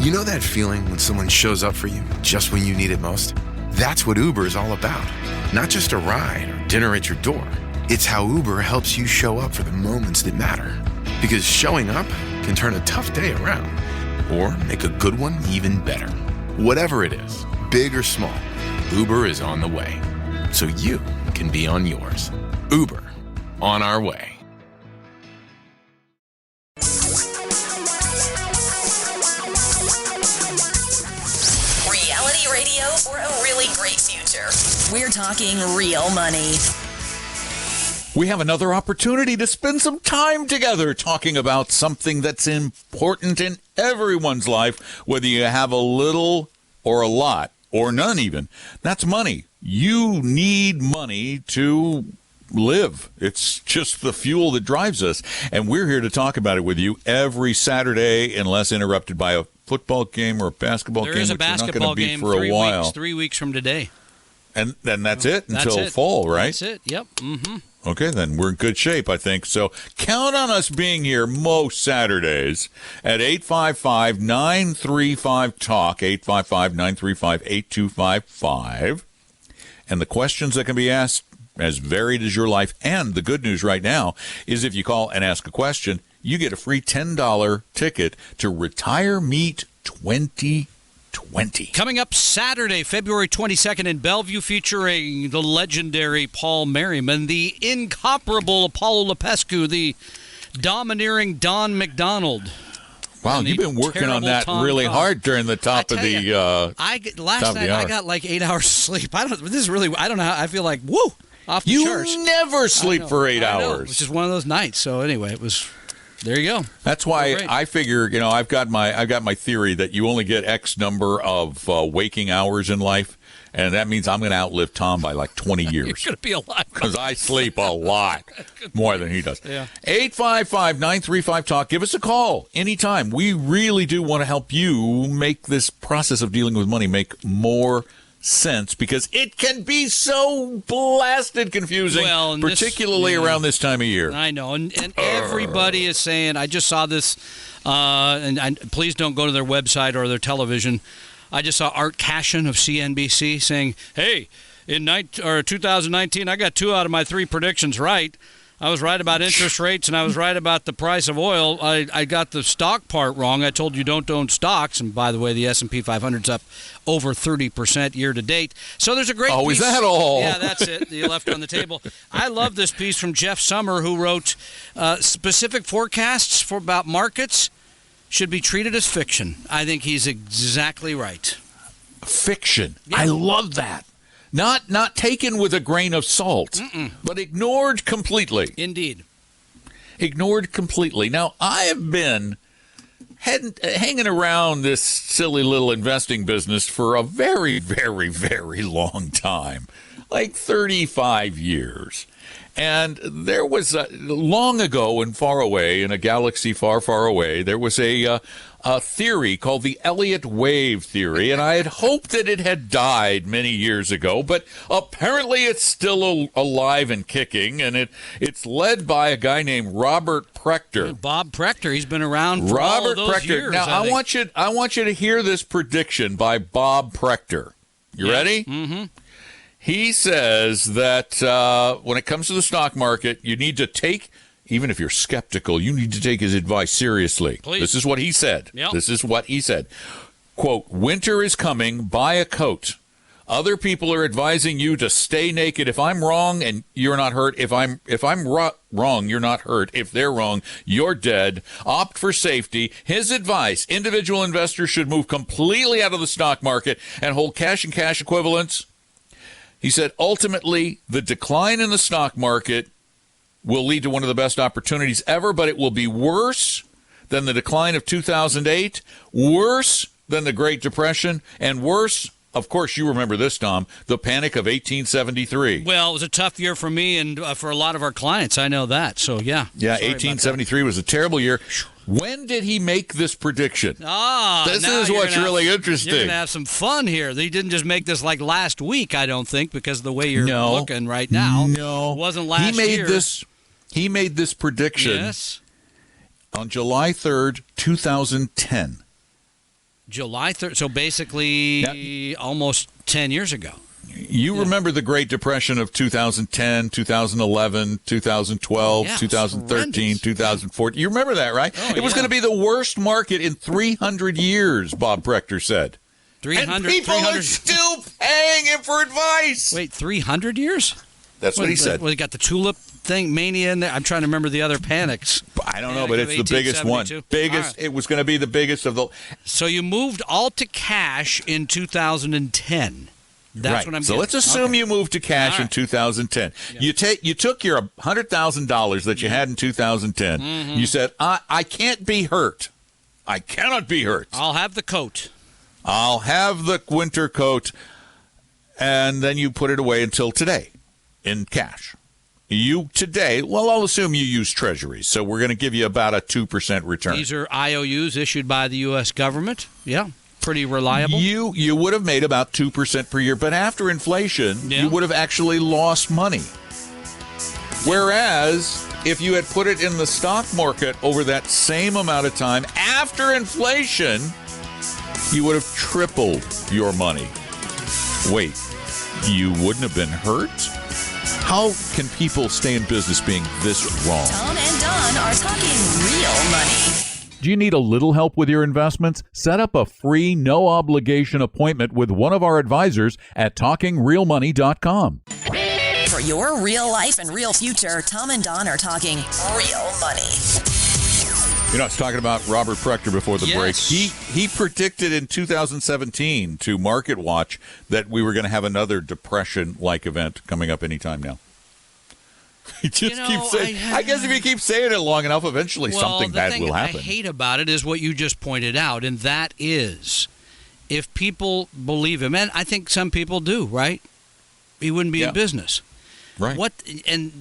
You know that feeling when someone shows up for you just when you need it most? That's what Uber is all about. Not just a ride or dinner at your door. It's how Uber helps you show up for the moments that matter. Because showing up can turn a tough day around or make a good one even better. Whatever it is, big or small, Uber is on the way. So you can be on yours. Uber, on our way. Reality radio for a really great future. We're talking real money. We have another opportunity to spend some time together talking about something that's important in everyone's life, whether you have a little or a lot or none even. That's money. You need money to live. It's just the fuel that drives us. And we're here to talk about it with you every Saturday, unless interrupted by a football game or a basketball game, There is a which you're not basketball going to be game for a while. 3 weeks from today. And then that's it until That's it. fall, right? That's it. Yep. Mm-hmm. Okay, then we're in good shape, I think. So count on us being here most Saturdays at 855-935-TALK, 855-935-8255. And the questions that can be asked, as varied as your life. And the good news right now is if you call and ask a question, you get a free $10 ticket to Retire Meet 2020. Coming up Saturday, February 22nd in Bellevue, featuring the legendary Paul Merriman, the incomparable Apollo Lepescu, the domineering Don McDonald. Wow, you've been working on that really hard during the top of the last night I got like 8 hours of sleep. I don't know how I feel like woo off the charts. You never sleep for 8 hours. Which is one of those nights. So anyway, it was. There you go. That's why I figure, I've got my theory that you only get X number of waking hours in life, and that means I'm going to outlive Tom by like 20 years. You're going to be alive. Because I sleep a lot more than he does. Yeah. 855-935-TALK. Give us a call anytime. We really do want to help you make this process of dealing with money make more sense, because it can be so blasted confusing, particularly around this time of year. I know, and everybody is saying, I just saw this, and please don't go to their website or their television. I just saw Art Cashin of CNBC saying, hey, in 2019, I got 2 out of my 3 predictions right. I was right about interest rates, and I was right about the price of oil. I got the stock part wrong. I told you don't own stocks. And by the way, the S&P 500's up over 30% year to date. So there's a great piece. Oh, is that all? Yeah, that's it. You left on the table. I love this piece from Jeff Summer, who wrote specific forecasts about markets should be treated as fiction. I think he's exactly right. Fiction. Yeah. I love that. Not taken with a grain of salt, but ignored completely. Indeed. Ignored completely. Now, I have been hanging around this silly little investing business for a very, very, very long time, like 35 years. And there was, long ago and far away, in a galaxy far, far away, there was a theory called the Elliott wave theory, and I had hoped that it had died many years ago, but apparently it's still alive and kicking, and it's led by a guy named Robert Prechter. Bob Prechter, he's been around for all of those years. Now, I want you to hear this prediction by Bob Prechter. You ready? Mm-hmm. He says that when it comes to the stock market, you need to take, even if you're skeptical, you need to take his advice seriously. Please. This is what he said. Yep. This is what he said. Quote, winter is coming, buy a coat. Other people are advising you to stay naked. If I'm wrong and you're not hurt, if I'm wrong, you're not hurt. If they're wrong, you're dead. Opt for safety. His advice, individual investors should move completely out of the stock market and hold cash and cash equivalents. He said, ultimately, the decline in the stock market will lead to one of the best opportunities ever, but it will be worse than the decline of 2008, worse than the Great Depression, and worse, of course, you remember this, Tom, the Panic of 1873. Well, it was a tough year for me and for a lot of our clients. I know that. So, yeah. Yeah, 1873 was a terrible year. When did he make this prediction? This is what's really interesting. You're going to have some fun here. He didn't just make this like last week, I don't think, because of the way you're looking right now. No. It wasn't last year. He made this prediction on July 3rd, 2010. July 3rd. So basically almost 10 years ago. You remember the Great Depression of 2010, 2011, 2012, 2013, 2014. You remember that, right? Oh, it was going to be the worst market in 300 years, Bob Prechter said. 300, and people are still paying him for advice. Wait, 300 years? That's what he said. Well, he got the tulip thing, mania in there. I'm trying to remember the other panics. I don't know, but it's the biggest one. Biggest. Right. It was going to be the biggest of the. So you moved all to cash in 2010. That's right. what I'm So let's assume you moved to cash in 2010. Yeah. You took your $100,000 that you had in 2010. Mm-hmm. You said, I can't be hurt. I cannot be hurt. I'll have the coat. I'll have the winter coat. And then you put it away until today in cash. I'll assume you use treasuries. So we're going to give you about a 2% return. These are IOUs issued by the U.S. government. Yeah. Pretty reliable. You would have made about 2% per year, but after inflation, you would have actually lost money. Whereas if you had put it in the stock market over that same amount of time after inflation, you would have tripled your money. Wait, you wouldn't have been hurt? How can people stay in business being this wrong? Tom and Don are talking real money. Do you need a little help with your investments? Set up a free, no-obligation appointment with one of our advisors at TalkingRealMoney.com. For your real life and real future, Tom and Don are talking real money. You know, I was talking about Robert Prechter before the break. He predicted in 2017 to MarketWatch that we were going to have another depression-like event coming up anytime now. He just keeps saying. I guess if you keep saying it long enough, eventually something bad will happen. The thing I hate about it is what you just pointed out, and that is, if people believe him, and I think some people do, right? He wouldn't be in business, right? And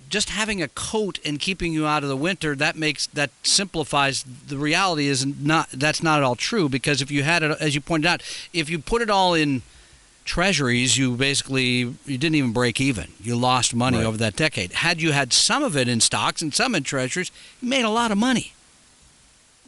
just having a coat and keeping you out of the winter, that simplifies the reality. That's not at all true, because if you had it, as you pointed out, if you put it all in treasuries, you didn't even break even. You lost money over that decade. Had you had some of it in stocks and some in treasuries, you made a lot of money.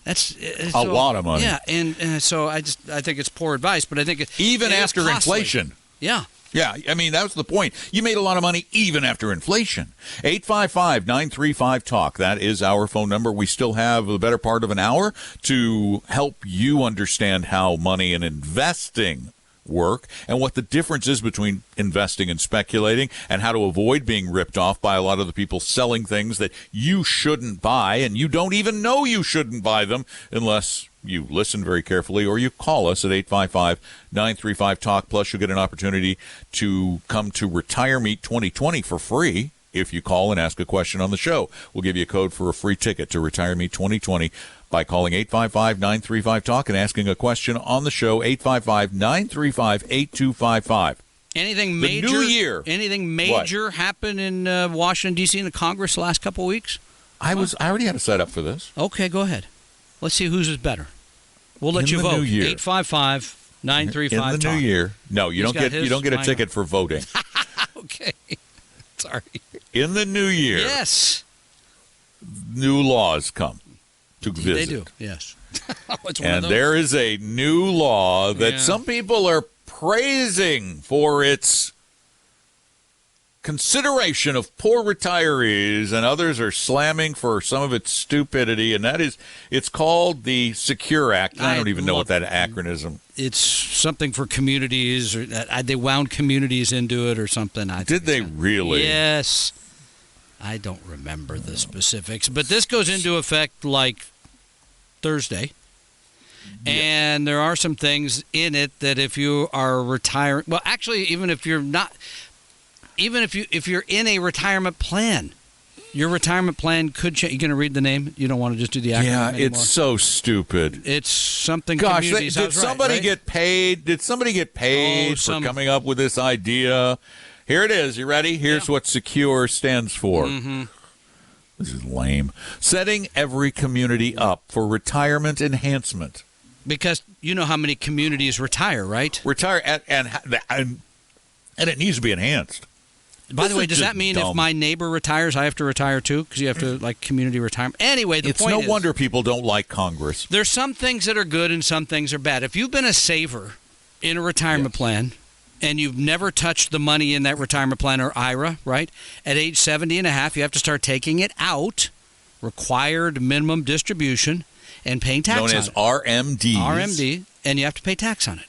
That's a lot of money. Yeah, and so I think it's poor advice, but I think even after inflation. Yeah. Yeah, I mean, that was the point. You made a lot of money even after inflation. 855-935-TALK. That is our phone number. We still have the better part of an hour to help you understand how money and investing work and what the difference is between investing and speculating, and how to avoid being ripped off by a lot of the people selling things that you shouldn't buy, and you don't even know you shouldn't buy them unless you listen very carefully or you call us at 855-935-TALK. Plus, you'll get an opportunity to come to Retire Meet 2020 for free if you call and ask a question on the show. We'll give you a code for a free ticket to Retire Meet 2020 by calling 855-935-TALK and asking a question on the show, 855-935-8255. Anything major? The new year. Anything major happen in Washington, D.C. in the Congress the last couple of weeks? I already had a setup for this. Okay, go ahead. Let's see whose is better. We'll let you vote. 855-935-TALK. In the new year. No, you don't get a ticket for voting. Okay. Sorry. In the new year. Yes. New laws come to visit. They do, yes. And there is a new law that some people are praising for its consideration of poor retirees, and others are slamming for some of its stupidity, and that is, it's called the Secure Act. I don't even know what that acronym. It's something for communities, or they wound communities into it or something. Did they really? Yes. I don't remember the specifics, but this goes into effect like Thursday. And there are some things in it that if you are retiring, well, actually, even if you're not, even if you're in a retirement plan, your retirement plan could change. You going to read the name? You don't want to just do the acronym anymore? It's so stupid. It's something. Gosh, did somebody get paid? Did somebody get paid for coming up with this idea? Here it is. You ready? Here's what SECURE stands for. Mm-hmm. This is lame. Setting every community up for retirement enhancement. Because you know how many communities retire, right? And it needs to be enhanced. By the way, does that mean if my neighbor retires, I have to retire too? Because you have to, like, community retirement. Anyway, the point is... It's no wonder people don't like Congress. There's some things that are good and some things are bad. If you've been a saver in a retirement plan and you've never touched the money in that retirement plan or IRA, right, at age 70 and a half, you have to start taking it out, required minimum distribution, and paying tax on it. Known as RMDs. RMD, and you have to pay tax on it.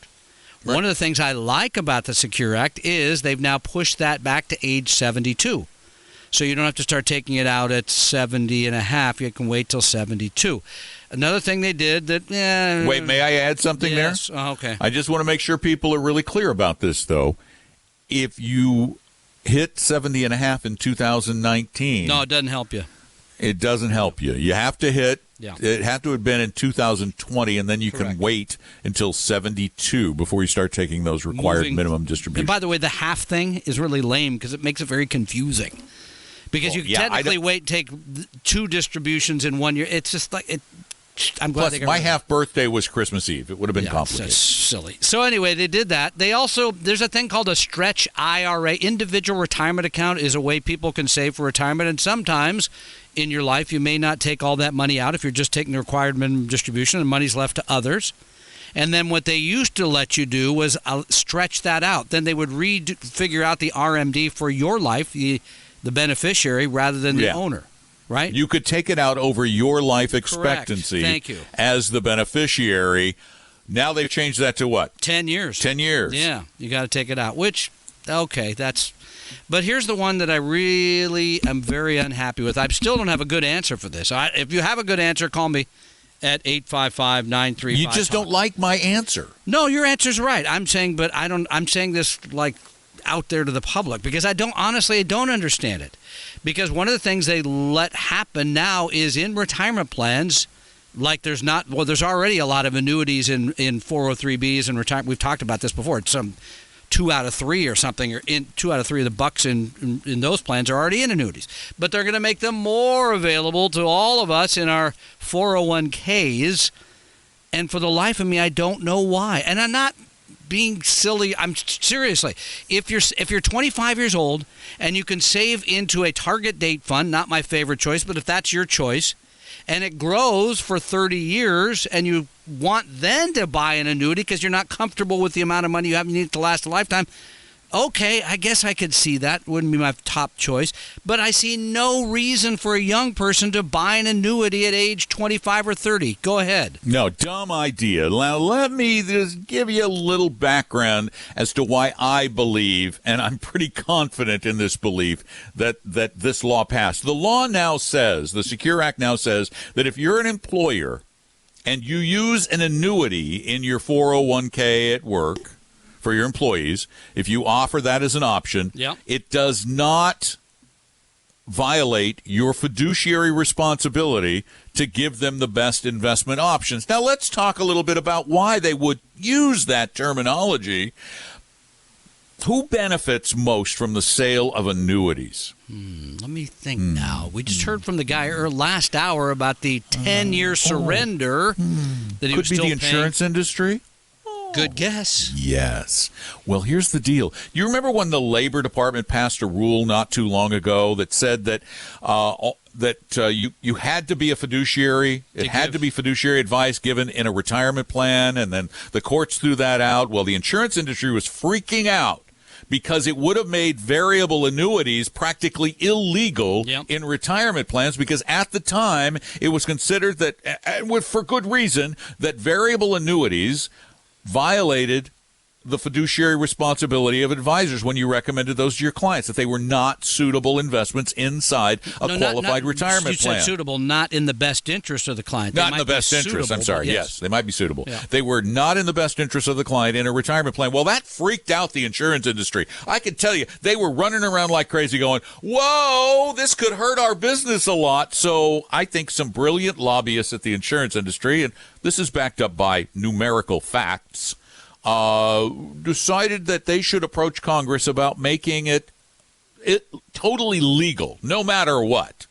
Right. One of the things I like about the Secure Act is they've now pushed that back to age 72. So you don't have to start taking it out at 70 and a half. You can wait till 72. Another thing they did that... Wait, may I add something there? Yes. Oh, okay. I just want to make sure people are really clear about this, though. If you hit 70 and a half in 2019... No, it doesn't help you. It doesn't help you. You have to hit... Yeah. It had to have been in 2020, and then you can wait until 72 before you start taking those required minimum distributions. And by the way, the half thing is really lame because it makes it very confusing. Because you technically wait and take 2 distributions in 1 year. It's just like it. I'm glad Plus, my half birthday was Christmas Eve. It would have been complicated. That's silly. So anyway, they did that. They also, there's a thing called a stretch IRA. Individual retirement account is a way people can save for retirement. And sometimes in your life, you may not take all that money out if you're just taking the required minimum distribution and money's left to others. And then what they used to let you do was stretch that out. Then they would figure out the RMD for your life, the beneficiary, rather than the owner. Right? You could take it out over your life expectancy. Thank you. As the beneficiary. Now they've changed that to what? 10 years. 10 years. Yeah, you got to take it out, which, okay, that's... But here's the one that I really am very unhappy with. I still don't have a good answer for this. If you have a good answer, call me at 855-935. You just don't like my answer. No, your answer's right. I'm saying, but I don't... I'm saying this, like, out there to the public because I don't understand it. Because one of the things they let happen now is in retirement plans, like there's already a lot of annuities in 403Bs and retirement. We've talked about this before. It's some 2 out of 3 or something, or 2 out of 3 of the bucks in those plans are already in annuities. But they're going to make them more available to all of us in our 401Ks. And for the life of me, I don't know why. And I'm not being silly. I'm seriously, if you're 25 years old and you can save into a target date fund, not my favorite choice, but if that's your choice, and it grows for 30 years and you want then to buy an annuity because you're not comfortable with the amount of money you have, you need it to last a lifetime. Okay, I guess I could see that. Wouldn't be my top choice. But I see no reason for a young person to buy an annuity at age 25 or 30. Go ahead. No, dumb idea. Now, let me just give you a little background as to why I believe, and I'm pretty confident in this belief, that this law passed. The law now says, the Secure Act now says, that if you're an employer and you use an annuity in your 401k at work, for your employees, if you offer that as an option, it does not violate your fiduciary responsibility to give them the best investment options. Now, let's talk a little bit about why they would use that terminology. Who benefits most from the sale of annuities? Let me think now. We just heard from the guy last hour about the 10-year surrender that he was still paying. Could be the insurance industry? Good guess. Yes. Well, here's the deal. You remember when the Labor Department passed a rule not too long ago that said that you had to be a fiduciary? It had to be fiduciary advice given in a retirement plan, and then the courts threw that out. Well, the insurance industry was freaking out because it would have made variable annuities practically illegal in retirement plans because at the time it was considered that, for good reason, that variable annuities violated the fiduciary responsibility of advisors when you recommended those to your clients, that they were not suitable investments inside a qualified retirement plan. You said suitable, not in the best interest of the client. Not in the best interest. I'm sorry. Yes, they might be suitable. Yeah. They were not in the best interest of the client in a retirement plan. Well, that freaked out the insurance industry. I can tell you, they were running around like crazy going, whoa, this could hurt our business a lot. So I think some brilliant lobbyists at the insurance industry, and this is backed up by numerical facts, decided that they should approach Congress about making it totally legal, no matter what,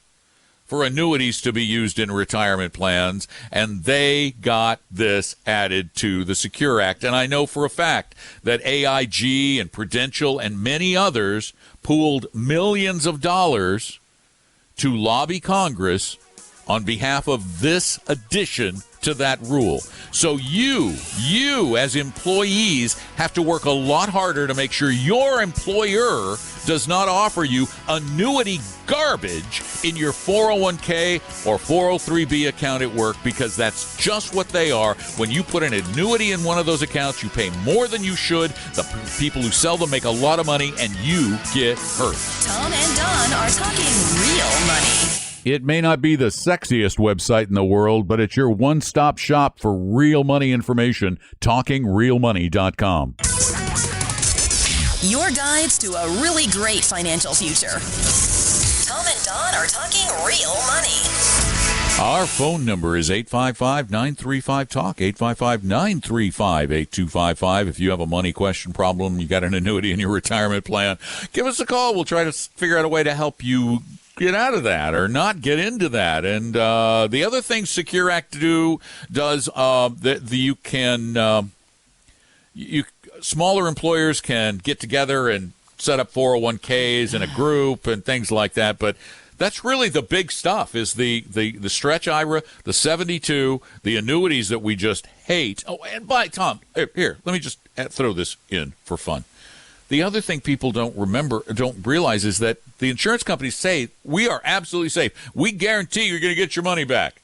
for annuities to be used in retirement plans, and they got this added to the Secure Act. And I know for a fact that AIG and Prudential and many others pooled millions of dollars to lobby Congress on behalf of this addition to that rule. So you as employees have to work a lot harder to make sure your employer does not offer you annuity garbage in your 401k or 403b account at work, because that's just what they are. When you put an annuity in one of those accounts, you pay more than you should. The people who sell them make a lot of money, and you get hurt. Tom and Don are talking real money. It may not be the sexiest website in the world, but it's your one-stop shop for real money information, talkingrealmoney.com. Your guides to a really great financial future. Tom and Don are talking real money. Our phone number is 855-935-TALK, 855-935-8255. If you have a money question problem, you got an annuity in your retirement plan, give us a call. We'll try to figure out a way to help you get out of that or not get into that. And the other thing Secure Act does you can smaller employers can get together and set up 401ks in a group and things like that. But that's really the big stuff, is the stretch IRA, the 72, the annuities that we just hate. Oh, and Tom, here, let me just throw this in for fun. The other thing people don't realize is that the insurance companies say, we are absolutely safe. We guarantee you're going to get your money back.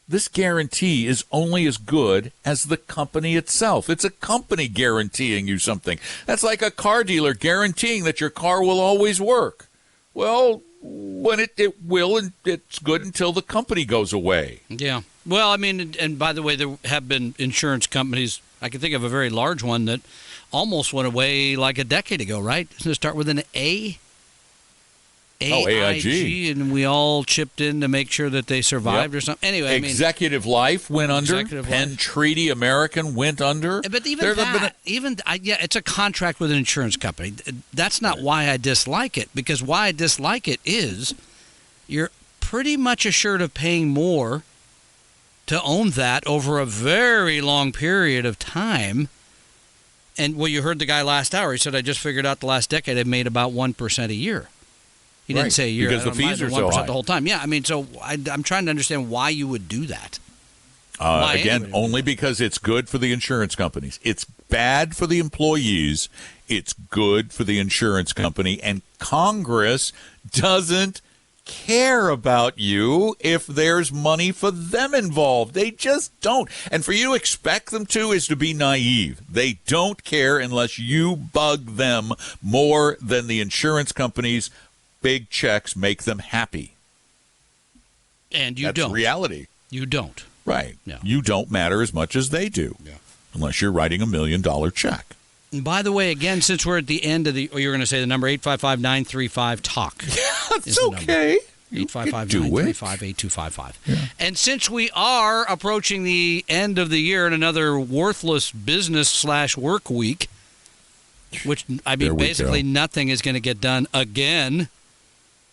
This guarantee is only as good as the company itself. It's a company guaranteeing you something. That's like a car dealer guaranteeing that your car will always work. Well, when it will, and it's good until the company goes away. Yeah. Well, I mean, and by the way, there have been insurance companies. I can think of a very large one that almost went away like a decade ago, right? Doesn't it start with an A? AIG. And we all chipped in to make sure that they survived or something. Anyway, Executive Life went under. Penn Treaty American went under. But even it's a contract with an insurance company. That's not why I dislike it, because why I dislike it is you're pretty much assured of paying more to own that over a very long period of time. And, well, you heard the guy last hour. He said, I just figured out the last decade I've made about 1% a year. He didn't say a year. Because the fees are so high. The whole time. Yeah, I mean, so I'm trying to understand why you would do that. Again, only because it's good for the insurance companies. It's bad for the employees. It's good for the insurance company. And Congress doesn't care about you if there's money for them involved. They just don't. And for you to expect them to is to be naive. They don't care unless you bug them more than the insurance companies. Big checks make them happy. And you That's don't. reality. You don't. Right. No. You don't matter as much as they do. Yeah. Unless you're writing $1 million check. And by the way, again, since we're at the end of the, you're going to say the number 855-935-TALK. It's okay. 855-935-8255. Yeah. And since we are approaching the end of the year and another worthless business/work week, which, I mean, basically nothing is going to get done again.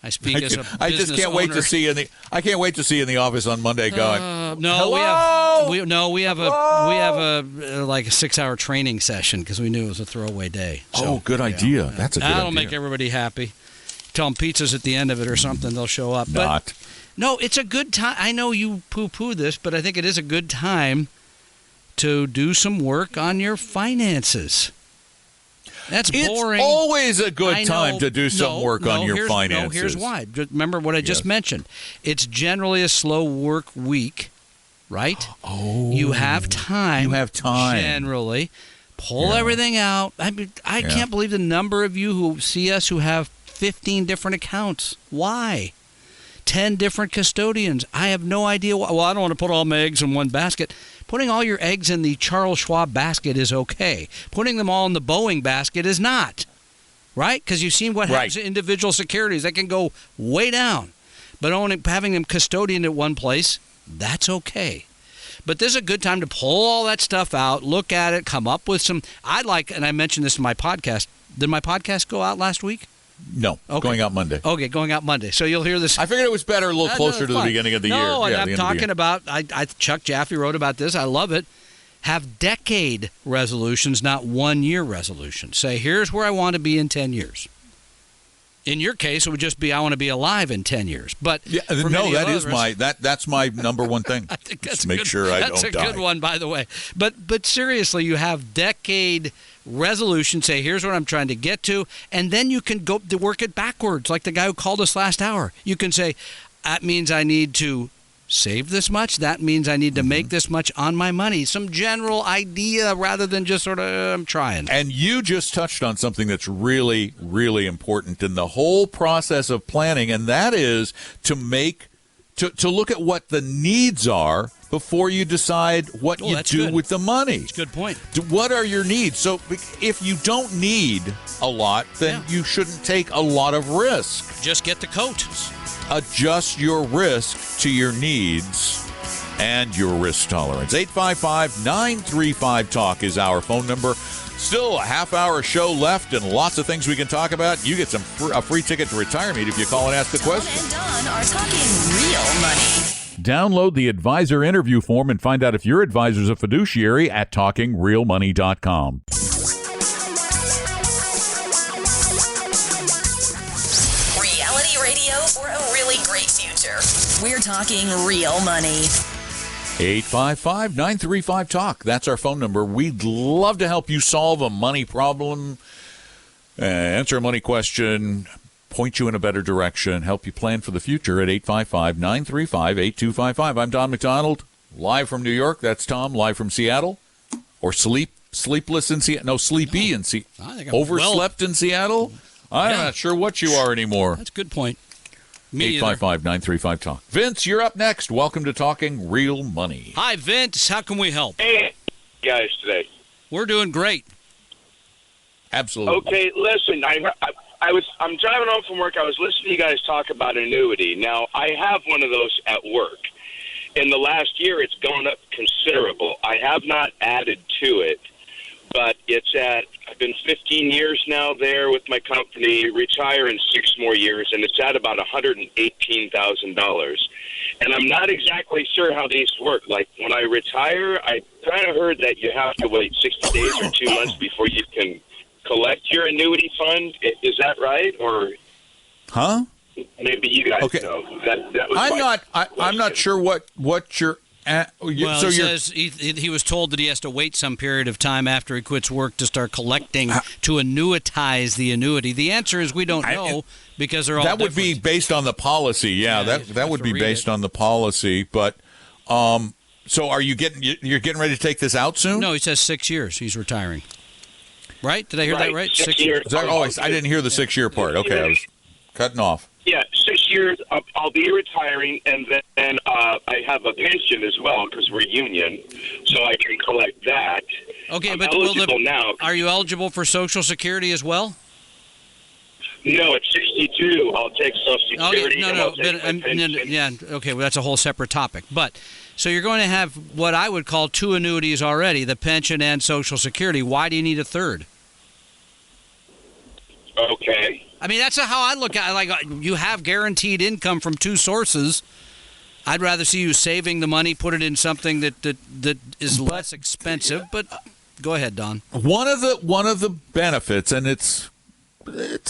I speak as a business I just can't wait to see I can't wait to see you in the office on Monday going. Hello? We have a like a 6-hour training session because we knew it was a throwaway day. So, good idea. That's a good idea. That'll make everybody happy. Tell them pizza's at the end of it or something, they'll show up. Not. But, no, it's a good time. I know you poo-poo this, but I think it is a good time to do some work on your finances. That's boring. It's always a good time to do some work on your finances. No, here's why. Remember what I just mentioned. It's generally a slow work week, right? Oh. You have time. Generally. Pull everything out. I can't believe the number of you who see us who have 15 different accounts. Why? 10 different custodians. I have no idea why. Well, I don't want to put all my eggs in one basket. Putting all your eggs in the Charles Schwab basket is okay. Putting them all in the Boeing basket is not. Right? Because you've seen what happens to individual securities. They can go way down. But having them custodian at one place, that's okay. But this is a good time to pull all that stuff out, look at it, come up with some. And I mentioned this in my podcast. Did my podcast go out last week? No, going out Monday. Okay, going out Monday. So you'll hear this. I figured it was better a little closer to the beginning of the year. No, Yeah, I'm talking about, Chuck Jaffe wrote about this. I love it. Have decade resolutions, not 1 year resolutions. Say, here's where I want to be in 10 years. In your case, it would just be I want to be alive in 10 years. But that's my number one thing. I think that's just make sure I don't die. That's a good one, by the way. But seriously, you have decade resolution. Say, here's what I'm trying to get to, and then you can go to work it backwards, like the guy who called us last hour. You can say, that means I need to save this much. That means I need to make this much on my money. Some general idea rather than just sort of I'm trying. And you just touched on something that's really, really important in the whole process of planning, and that is to look at what the needs are before you decide what you do with the money. That's a good point. What are your needs? So if you don't need a lot, then you shouldn't take a lot of risk. Just get the coat. Adjust your risk to your needs and your risk tolerance. 855-935-TALK is our phone number. Still a half-hour show left and lots of things we can talk about. You get a free ticket to retirement if you call and ask a question. Tom and Don are talking real money. Download the advisor interview form and find out if your advisor's a fiduciary at TalkingRealMoney.com. Reality radio for a really great future. We're talking real money. 855-935-TALK. That's our phone number. We'd love to help you solve a money problem, answer a money question, point you in a better direction, help you plan for the future at 855-935-8255. I'm Don McDonald, live from New York. That's Tom, live from Seattle. Or sleepless in Seattle. No, sleepy in Seattle. Overslept in Seattle? I'm not sure what you are anymore. That's a good point. 855-935-TALK. Vince, you're up next. Welcome to Talking Real Money. Hi, Vince. How can we help? Hey, guys, today. We're doing great. Absolutely. Okay, listen, I'm driving home from work. I was listening to you guys talk about annuity. Now, I have one of those at work. In the last year, it's gone up considerable. I have not added to it, but I've been 15 years now there with my company, retire in 6 more years, and it's at about $118,000. And I'm not exactly sure how these work. Like, when I retire, I kind of heard that you have to wait 60 days or 2 months before you can collect your annuity fund. Is that right? Or maybe you guys know. That was I'm not sure what you're at. Well, it says he was told that he has to wait some period of time after he quits work to start collecting to annuitize the annuity. The answer is we don't know because they're all that would be based on the policy. Yeah, that would be based on the policy. But so are you're getting ready to take this out soon? No, he says 6 years. He's retiring. Right? Did I hear that right? 6 years. I didn't hear the 6-year part. Okay, I was cutting off. Yeah, 6 years. I'll be retiring, and then I have a pension as well because we're union, so I can collect that. Okay, I'm but eligible now. Are you eligible for Social Security as well? No, at 62, I'll take Social Security. Okay, well, that's a whole separate topic. But so you're going to have what I would call 2 annuities already: the pension and Social Security. Why do you need a third? Okay. I mean, that's how I look at it. Like, you have guaranteed income from 2 sources. I'd rather see you saving the money, put it in something that is less expensive. But go ahead, Don. One of the benefits, and it's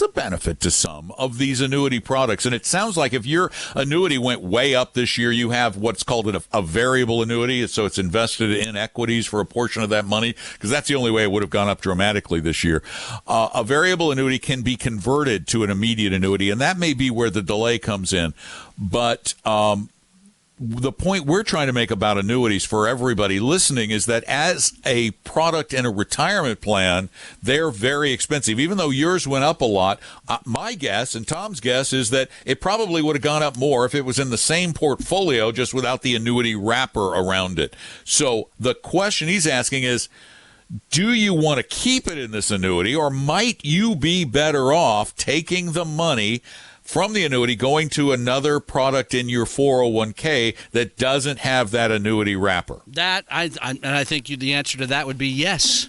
a benefit to some of these annuity products, and it sounds like if your annuity went way up this year, you have what's called a variable annuity, so it's invested in equities for a portion of that money, because that's the only way it would have gone up dramatically this year. A variable annuity can be converted to an immediate annuity, and that may be where the delay comes in. But the point we're trying to make about annuities for everybody listening is that as a product in a retirement plan, they're very expensive. Even though yours went up a lot, my guess and Tom's guess is that it probably would have gone up more if it was in the same portfolio, just without the annuity wrapper around it. So the question he's asking is, do you want to keep it in this annuity, or might you be better off taking the money from the annuity, going to another product in your 401k that doesn't have that annuity wrapper? I think the answer to that would be yes.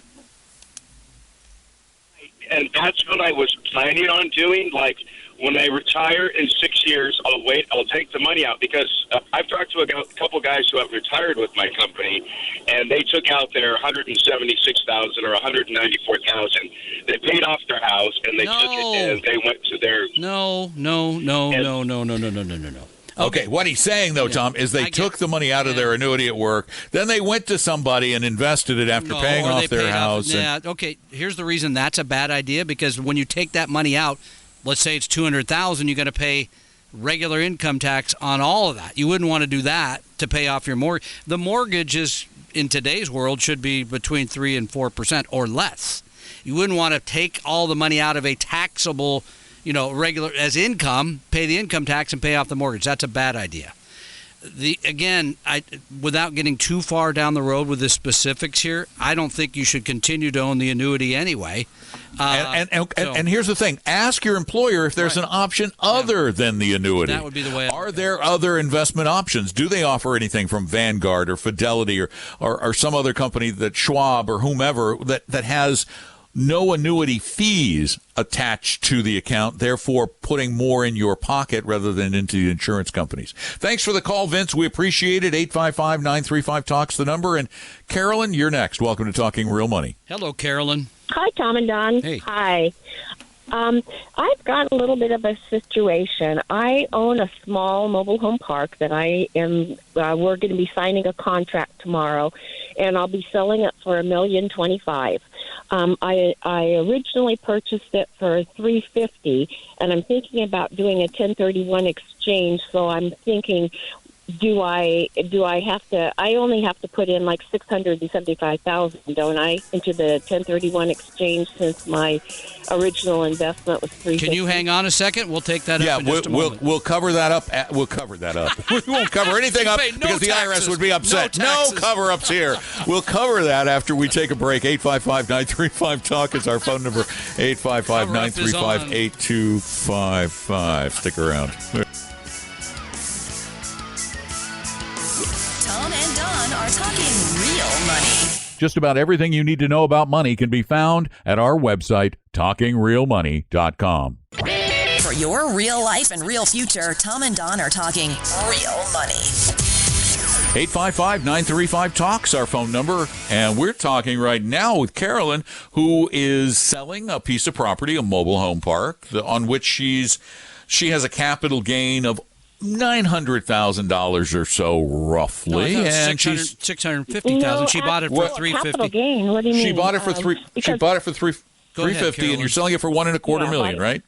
And that's what I was planning on doing. Like, when I retire in 6 years, I'll take the money out, because I've talked to a couple guys who have retired with my company, and they took out their $176,000 or $194,000. They paid off their house, and they took it, and they went to their... No. Okay, what he's saying, though, Tom, is they took the money out of their annuity at work, then they went to somebody and invested it after paying off their house. Okay, here's the reason that's a bad idea, because when you take that money out, let's say it's $200,000, you got to pay regular income tax on all of that. You wouldn't want to do that to pay off your mortgage. The mortgage is, in today's world, should be between 3% and 4% or less. You wouldn't want to take all the money out of a taxable, regular as income, pay the income tax and pay off the mortgage. That's a bad idea. Without getting too far down the road with the specifics here, I don't think you should continue to own the annuity anyway. And here's the thing. Ask your employer if there's an option other than the annuity. That would be the way. Are there other investment options? Do they offer anything from Vanguard or Fidelity or some other company, that Schwab or whomever, that has no annuity fees attached to the account, therefore putting more in your pocket rather than into the insurance companies? Thanks for the call, Vince. We appreciate it. 855-935-TALK's the number. And Carolyn, you're next. Welcome to Talking Real Money. Hello, Carolyn. Hi, Tom and Don. Hey. Hi. I've got a little bit of a situation. I own a small mobile home park that I am. We're going to be signing a contract tomorrow, and I'll be selling it for $1,025,000. I originally purchased it for $350,000, and I'm thinking about doing a 1031 exchange. So I'm thinking, do I have to? I only have to put in like $675,000, don't I, into the 1031 exchange, since my original investment was $350,000. Can you hang on a second? We'll take that up in just a moment. We'll cover that up. We'll cover that up. We won't cover anything up because the IRS would be upset. No cover-ups here. We'll cover that after we take a break. 855-935-TALK is our phone number. 855-935-8255. Stick around. Tom and Don are talking real money. Just about everything you need to know about money can be found at our website, TalkingRealMoney.com. For your real life and real future, Tom and Don are talking real money. 855-935-TALK's our phone number, and we're talking right now with Carolyn, who is selling a piece of property, a mobile home park, on which she has a capital gain of $900,000 or so, roughly, and she's $650,000. She bought it for $350,000. Capital gain. What do you mean? She bought it for $350,000, and you're selling it for $1.25 million, right?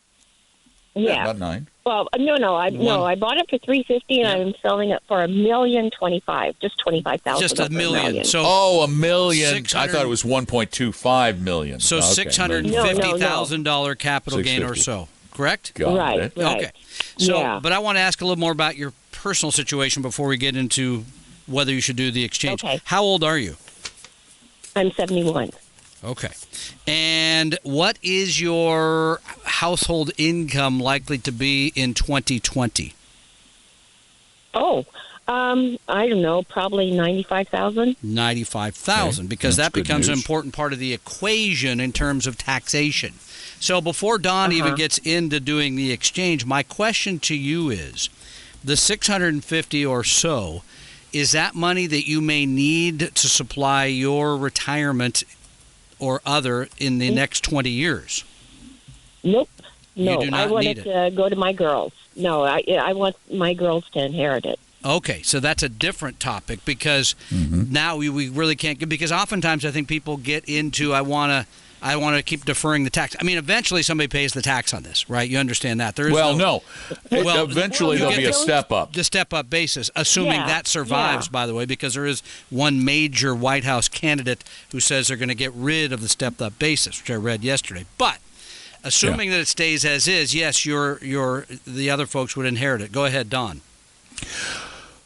Yeah, about $9. Well, no. I bought it for $350,000, and I'm selling it for $1,025,000, just $25,000. Just $1 million. So $1 million. I thought it was $1.25 million. So $650,000 capital gain or so. Correct? Got it. Right. Okay. So, but I want to ask a little more about your personal situation before we get into whether you should do the exchange. Okay. How old are you? I'm 71. Okay. And what is your household income likely to be in 2020? Oh, I don't know, probably $95,000. $95,000, because that becomes an important part of the equation in terms of taxation. So before Don even gets into doing the exchange, my question to you is, the $650,000 or so, is that money that you may need to supply your retirement or other in the next 20 years? Nope. No, You do not I want need it to go to my girls. No, I want my girls to inherit it. Okay, so that's a different topic, because now we really can't, because oftentimes I think people get into, I want to keep deferring the tax. I mean, eventually somebody pays the tax on this, right? You understand that. There is eventually there'll be a step up. The step up basis, assuming that survives, by the way, because there is one major White House candidate who says they're going to get rid of the stepped up basis, which I read yesterday. But assuming that it stays as is, yes, the other folks would inherit it. Go ahead, Don.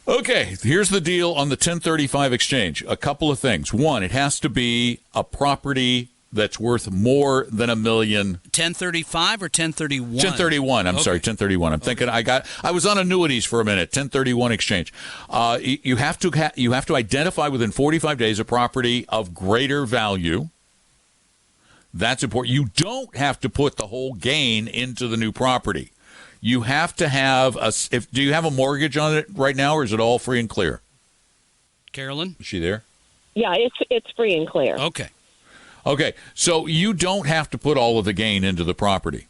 Okay, here's the deal on the 1035 exchange. A couple of things. One, it has to be a property that's worth more than $1 million. 1035 or 1031? 1031. I'm sorry, 1031. I'm thinking I was on annuities for a minute. 1031 exchange. You have to identify within 45 days a property of greater value That's important. You don't have to put the whole gain into the new property. You have to have do you have a mortgage on it right now, or is it all free and clear? Carolyn? Is she there? Yeah, it's free and clear. Okay, so you don't have to put all of the gain into the property.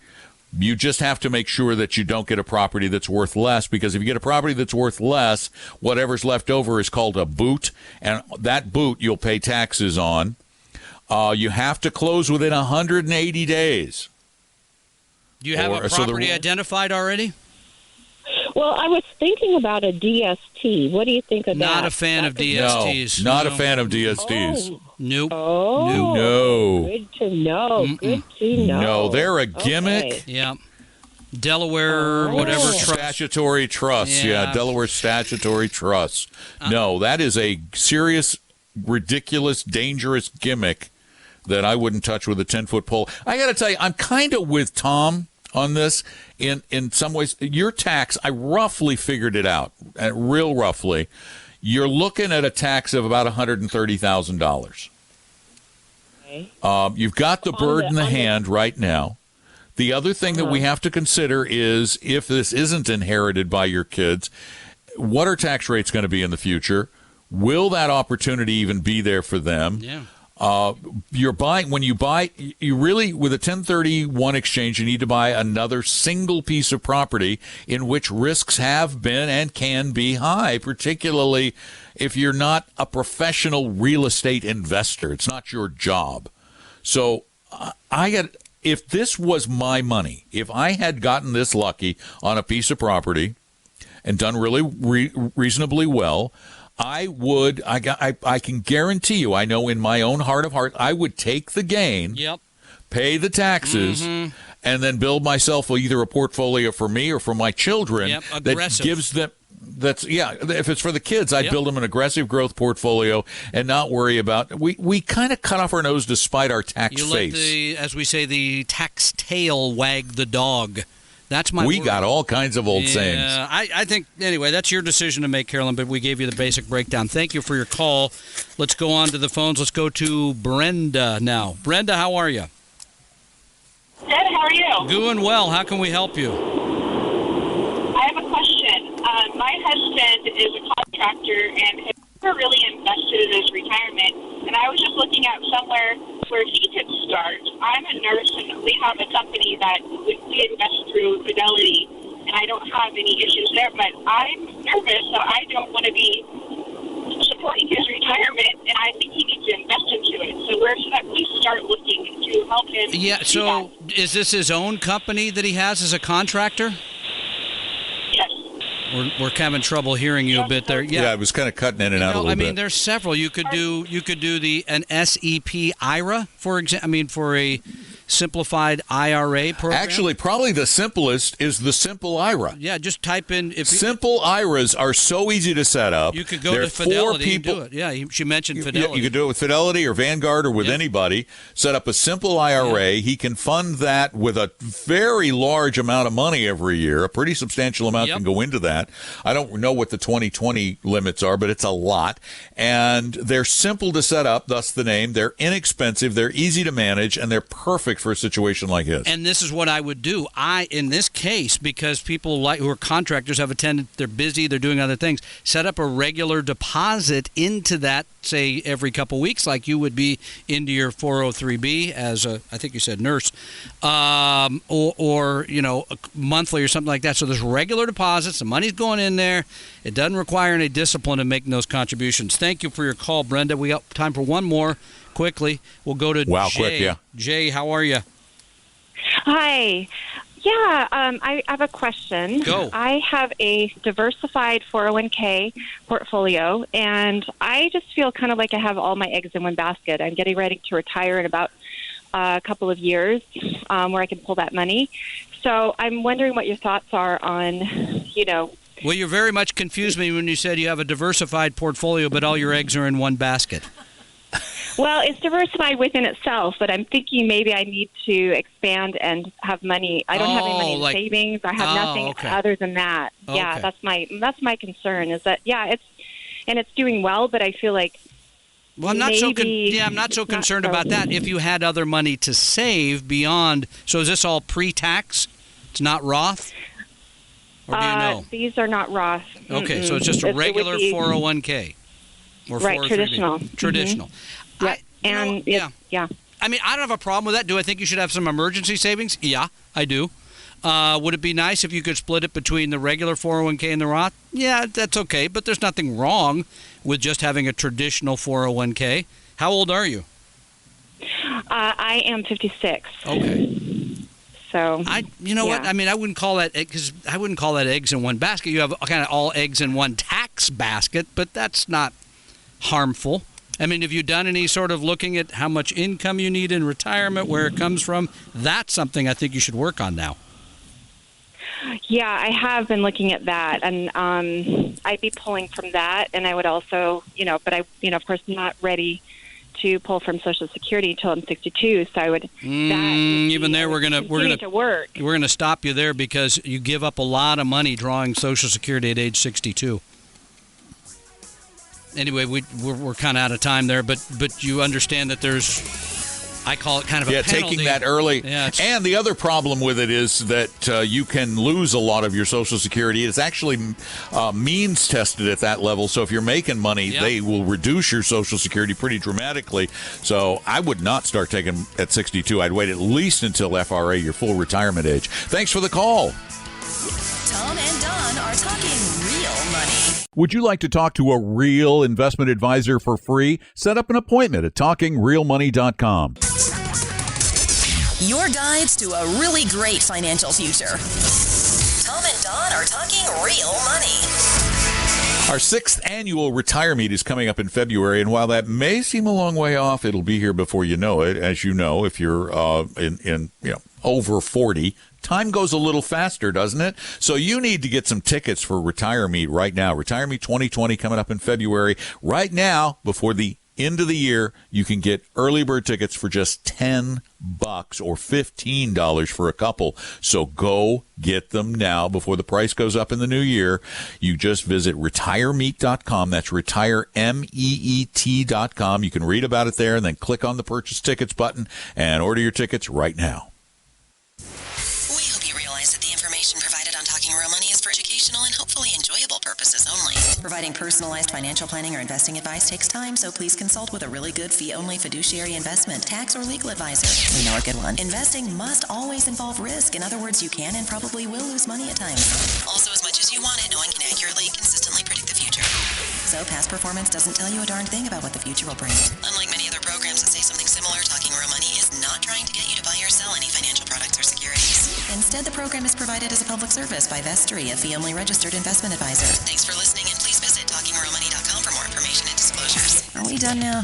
You just have to make sure that you don't get a property that's worth less, because if you get a property that's worth less, whatever's left over is called a boot, and that boot you'll pay taxes on. You have to close within 180 days. Do you have a property identified already? Well, I was thinking about a DST. What do you think of that? Not a fan of DSTs. No, not a fan of DSTs. Nope. Oh, no. Good to know. Mm-mm. Good to know. No, they're a gimmick. Okay. Yeah. Delaware, whatever trust. Statutory trust. Yeah, Delaware statutory trust. No, that is a serious, ridiculous, dangerous gimmick that I wouldn't touch with a 10-foot pole. I got to tell you, I'm kind of with Tom on this in some ways. Your tax, I roughly figured it out, real roughly. You're looking at a tax of about $130,000. Okay. You've got the bird in the hand right now. The other thing that we have to consider is, if this isn't inherited by your kids, what are tax rates going to be in the future? Will that opportunity even be there for them? Yeah. You're buying, when you buy, you really, with a 1031 exchange, you need to buy another single piece of property in which risks have been and can be high, particularly if you're not a professional real estate investor. It's not your job. So if this was my money, if I had gotten this lucky on a piece of property and done really reasonably well, I can guarantee you, I know in my own heart of hearts, I would take the gain, pay the taxes, and then build myself either a portfolio for me or for my children that gives them. If it's for the kids, I'd build them an aggressive growth portfolio and not worry about. We kind of cut off our nose to spite our tax face. You let as we say, the tax tail wag the dog. That's my. We word. Got all kinds of old sayings. I think anyway. That's your decision to make, Carolyn. But we gave you the basic breakdown. Thank you for your call. Let's go on to the phones. Let's go to Brenda now. Brenda, how are you? Good. How are you? Doing well. How can we help you? I have a question. My husband is a contractor and has never really invested in his retirement. And I was just looking at somewhere where he could start. I'm a nurse, and we have a company that we invest through Fidelity, and I don't have any issues there. But I'm nervous, so I don't want to be supporting his retirement, and I think he needs to invest into it. So where should we start looking to help him? Yeah. So is this his own company that he has as a contractor? We're having trouble hearing you a bit there. Yeah, it was kind of cutting in and out a little bit. I mean, there's several. You could do an SEP IRA, for example. I mean, for a simplified IRA program. Actually, probably the simplest is the simple IRA. Yeah, just type in. Simple IRAs are so easy to set up. You could go to Fidelity and do it. Yeah, she mentioned Fidelity. You could do it with Fidelity or Vanguard or with anybody. Set up a simple IRA. He can fund that with a very large amount of money every year. A pretty substantial amount can go into that. I don't know what the 2020 limits are, but it's a lot. And they're simple to set up, thus the name. They're inexpensive. They're easy to manage, and they're perfect for a situation like his. And this is what I would do. In this case, because people who are contractors have a tendency, they're busy, they're doing other things, set up a regular deposit into that, say, every couple weeks, like you would be into your 403B as a, I think you said nurse, or monthly or something like that. So there's regular deposits, the money's going in there. It doesn't require any discipline in making those contributions. Thank you for your call, Brenda. We got time for one more. Quickly, we'll go to Jay. Quick, yeah. Jay, how are you? Hi. Yeah, I have a question. Go. I have a diversified 401k portfolio, and I just feel kind of like I have all my eggs in one basket. I'm getting ready to retire in about a couple of years where I can pull that money. So I'm wondering what your thoughts are on, Well, you very much confused me when you said you have a diversified portfolio, but all your eggs are in one basket. Well, it's diversified within itself, but I'm thinking maybe I need to expand and have money. I don't have any money in savings. I have nothing other than that. Okay. Yeah, that's my concern. Is that it's doing well, but I feel like Well, I'm not so concerned about that. If you had other money to save beyond, so is this all pre-tax? It's not Roth? Or do you know? These are not Roth. Okay, so it's just a regular 401k. Or right, 403b. traditional. Traditional. Yeah. Yeah. I mean, I don't have a problem with that. Do I think you should have some emergency savings? Yeah, I do. Would it be nice if you could split it between the regular 401k and the Roth? Yeah, that's okay, but there's nothing wrong with just having a traditional 401k. How old are you? I am 56. Okay. So what? I mean, I wouldn't call that eggs in one basket. You have kind of all eggs in one tax basket, but that's not harmful. I mean, have you done any sort of looking at how much income you need in retirement, where it comes from? That's something I think you should work on now. Yeah, I have been looking at that, and I'd be pulling from that, and I would also, but I, of course, not ready to pull from Social Security until I'm 62. So I would. Even there, we're gonna stop you there because you give up a lot of money drawing Social Security at age 62. Anyway, we're kind of out of time there, but you understand that there's, I call it kind of a penalty. Taking that early. Yeah, and the other problem with it is that you can lose a lot of your Social Security. It's actually means tested at that level. So if you're making money, they will reduce your Social Security pretty dramatically. So I would not start taking at 62. I'd wait at least until FRA, your full retirement age. Thanks for the call. Tom and Don are talking real money. Would you like to talk to a real investment advisor for free? Set up an appointment at TalkingRealMoney.com. Your guides to a really great financial future. Tom and Don are talking real money. Our 6th annual Retire Meet is coming up in February, and while that may seem a long way off, it'll be here before you know it. As you know, if you're over 40, time goes a little faster, doesn't it? So you need to get some tickets for Retire Meet right now. Retire Meet 2020 coming up in February. Right now, before the end of the year, you can get early bird tickets for just $10 or $15 for a couple. So go get them now before the price goes up in the new year. You just visit retiremeet.com. That's retiremeet.com. You can read about it there and then click on the purchase tickets button and order your tickets right now. We hope you realize that the information provided on Talking Real Money is for educational and hopefully enjoyable purposes only. Providing personalized financial planning or investing advice takes time, so please consult with a really good fee-only fiduciary investment, tax, or legal advisor. We know a good one. Investing must always involve risk. In other words, you can and probably will lose money at times. Also, as much as you want it, no one can accurately, consistently predict the future. So past performance doesn't tell you a darn thing about what the future will bring. Unlike many other programs that say something similar, Talking Real Money is not trying to get you to buy or sell any financial products or securities. Instead, the program is provided as a public service by Vestry, a fee-only registered investment advisor. Thanks for listening, and please visit TalkingRealMoney.com for more information and disclosures. Are we done now?